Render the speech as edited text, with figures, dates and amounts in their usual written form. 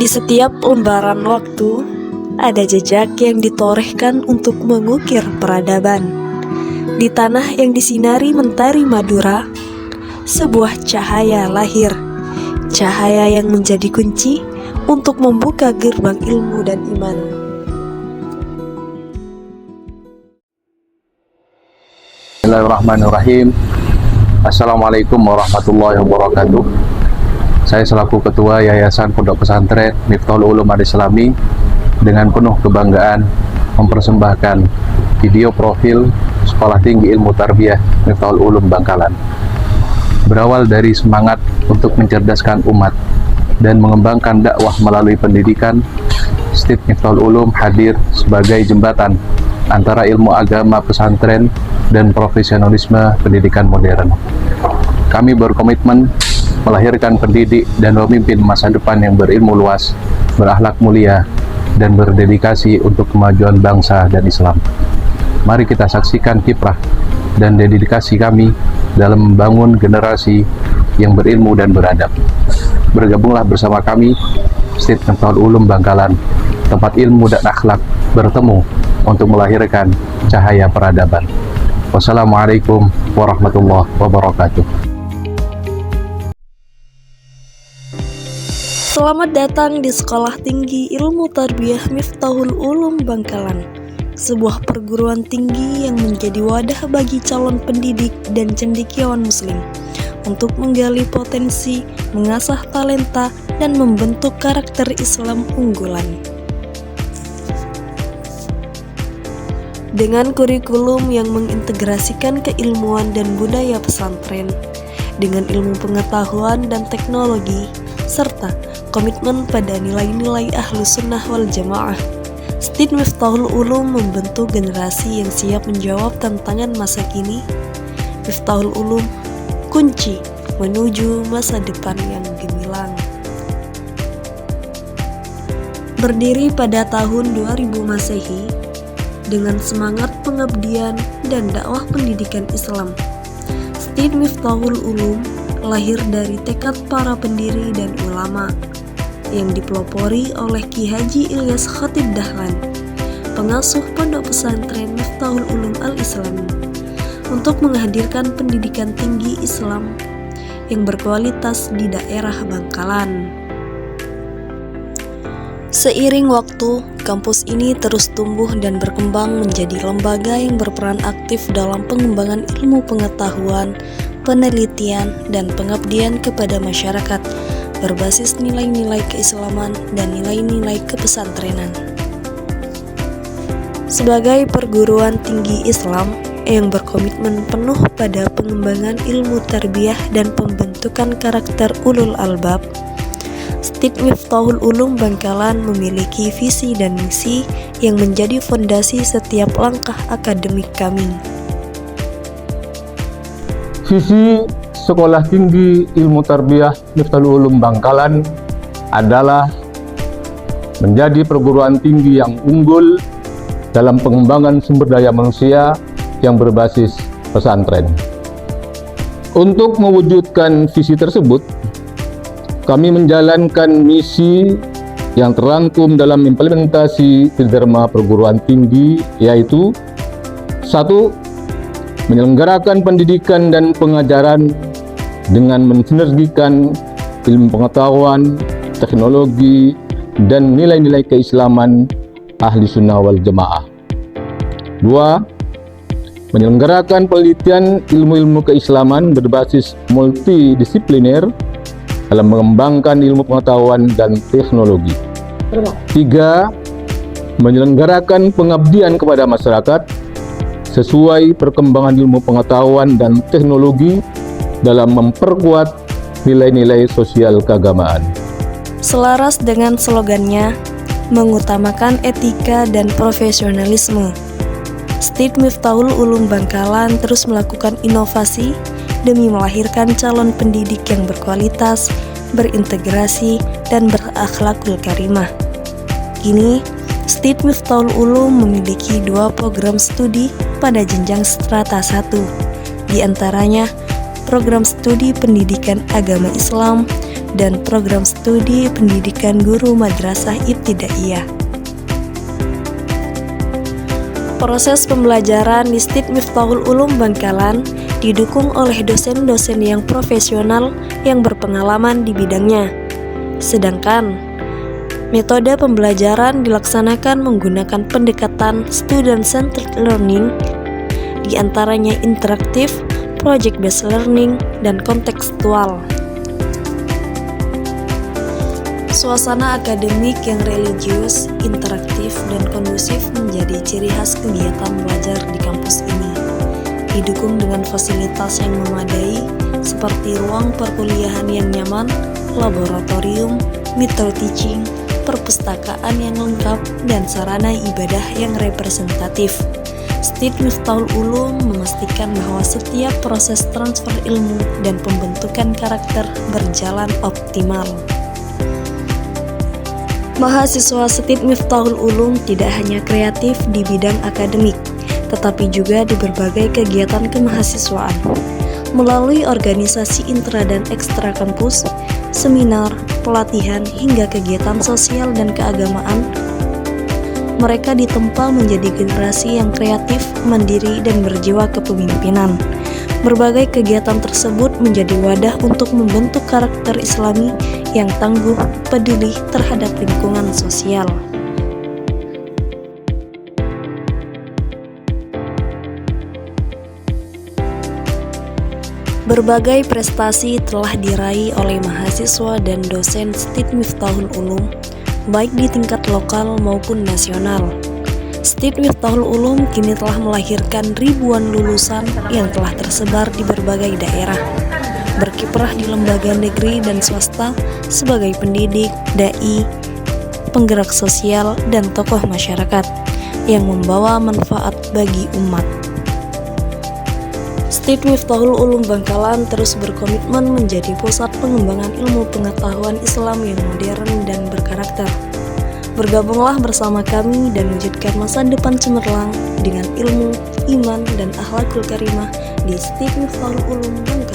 Di setiap lembaran waktu, ada jejak yang ditorehkan untuk mengukir peradaban. Di tanah yang disinari mentari Madura, sebuah cahaya lahir. Cahaya yang menjadi kunci untuk membuka gerbang ilmu dan iman. Bismillahirrahmanirrahim. Assalamualaikum warahmatullahi wabarakatuh. Saya selaku Ketua Yayasan Pondok Pesantren Miftahul Ulum Al-Islami dengan penuh kebanggaan mempersembahkan video profil Sekolah Tinggi Ilmu Tarbiyah Miftahul Ulum Bangkalan. Berawal dari semangat untuk mencerdaskan umat dan mengembangkan dakwah melalui pendidikan, Stid Miftahul Ulum hadir sebagai jembatan antara ilmu agama pesantren dan profesionalisme pendidikan modern. Kami berkomitmen melahirkan pendidik dan pemimpin masa depan yang berilmu luas, berakhlak mulia, dan berdedikasi untuk kemajuan bangsa dan Islam. Mari kita saksikan kiprah dan dedikasi kami dalam membangun generasi yang berilmu dan beradab. Bergabunglah bersama kami, Stid Miftahul Ulum Bangkalan, tempat ilmu dan akhlak bertemu untuk melahirkan cahaya peradaban. Wassalamualaikum warahmatullahi wabarakatuh. Selamat datang di Sekolah Tinggi Ilmu Tarbiyah Miftahul Ulum Bangkalan, sebuah perguruan tinggi yang menjadi wadah bagi calon pendidik dan cendekiawan muslim untuk menggali potensi, mengasah talenta, dan membentuk karakter Islam unggulan. Dengan kurikulum yang mengintegrasikan keilmuan dan budaya pesantren dengan ilmu pengetahuan dan teknologi, serta komitmen pada nilai-nilai Ahlus Sunnah wal Jamaah, Stid Miftahul Ulum membentuk generasi yang siap menjawab tantangan masa kini. Miftahul Ulum, kunci menuju masa depan yang gemilang. Berdiri pada tahun 2000 Masehi, dengan semangat pengabdian dan dakwah pendidikan Islam, Stid Miftahul Ulum lahir dari tekad para pendiri dan ulama yang dipelopori oleh Ki Haji Ilyas Khatib Dahlan, pengasuh Pondok Pesantren Miftahul Ulum Al-Islami, untuk menghadirkan pendidikan tinggi Islam yang berkualitas di daerah Bangkalan. Seiring waktu, kampus ini terus tumbuh dan berkembang menjadi lembaga yang berperan aktif dalam pengembangan ilmu pengetahuan, penelitian, dan pengabdian kepada masyarakat berbasis nilai-nilai keislaman dan nilai-nilai kepesantrenan. Sebagai perguruan tinggi Islam yang berkomitmen penuh pada pengembangan ilmu tarbiyah dan pembentukan karakter ulul albab, Stid Miftahul Ulum Bangkalan memiliki visi dan misi yang menjadi fondasi setiap langkah akademik kami. Visi Sekolah Tinggi Ilmu Tarbiyah Miftahul Ulum Bangkalan adalah menjadi perguruan tinggi yang unggul dalam pengembangan sumber daya manusia yang berbasis pesantren. Untuk mewujudkan visi tersebut, kami menjalankan misi yang terangkum dalam implementasi Tridharma perguruan tinggi, yaitu 1. Menyelenggarakan pendidikan dan pengajaran dengan mensinergikan ilmu pengetahuan, teknologi, dan nilai-nilai keislaman Ahli Sunnah wal Jamaah. 2. Menyelenggarakan penelitian ilmu-ilmu keislaman berbasis multidisipliner dalam mengembangkan ilmu pengetahuan dan teknologi. 3. Menyelenggarakan pengabdian kepada masyarakat sesuai perkembangan ilmu pengetahuan dan teknologi dalam memperkuat nilai-nilai sosial keagamaan. Selaras dengan slogannya, mengutamakan etika dan profesionalisme, Stid Miftahul Ulum Bangkalan terus melakukan inovasi demi melahirkan calon pendidik yang berkualitas, berintegrasi, dan berakhlakul karimah. Kini, Stid Miftahul Ulum memiliki 2 program studi pada jenjang strata 1, di antaranya program studi pendidikan agama Islam dan program studi pendidikan guru madrasah ibtidaiyah. Proses pembelajaran di STID Miftahul Ulum Bangkalan didukung oleh dosen-dosen yang profesional yang berpengalaman di bidangnya. Sedangkan metode pembelajaran dilaksanakan menggunakan pendekatan student-centered learning, di antaranya interaktif, project-based learning, dan kontekstual. Suasana akademik yang religius, interaktif, dan kondusif menjadi ciri khas kegiatan belajar di kampus ini. Didukung dengan fasilitas yang memadai seperti ruang perkuliahan yang nyaman, laboratorium, method teaching, perpustakaan yang lengkap, dan sarana ibadah yang representatif. STID Miftahul Ulum memastikan bahwa setiap proses transfer ilmu dan pembentukan karakter berjalan optimal. Mahasiswa STID Miftahul Ulum tidak hanya kreatif di bidang akademik, tetapi juga di berbagai kegiatan kemahasiswaan. Melalui organisasi intra dan ekstra kampus, seminar, pelatihan, hingga kegiatan sosial dan keagamaan, mereka ditempa menjadi generasi yang kreatif, mandiri, dan berjiwa kepemimpinan. Berbagai kegiatan tersebut menjadi wadah untuk membentuk karakter Islami yang tangguh, peduli terhadap lingkungan sosial. Berbagai prestasi telah diraih oleh mahasiswa dan dosen STID Miftahul Ulum, baik di tingkat lokal maupun nasional. STID Miftahul Ulum kini telah melahirkan ribuan lulusan yang telah tersebar di berbagai daerah, berkiprah di lembaga negeri dan swasta sebagai pendidik, dai, penggerak sosial, dan tokoh masyarakat yang membawa manfaat bagi umat. STID Miftahul Ulum Bangkalan terus berkomitmen menjadi pusat pengembangan ilmu pengetahuan Islam yang modern dan berkarakter. Bergabunglah bersama kami dan wujudkan masa depan cemerlang dengan ilmu, iman, dan akhlakul karimah di STID Miftahul Ulum Bangkalan.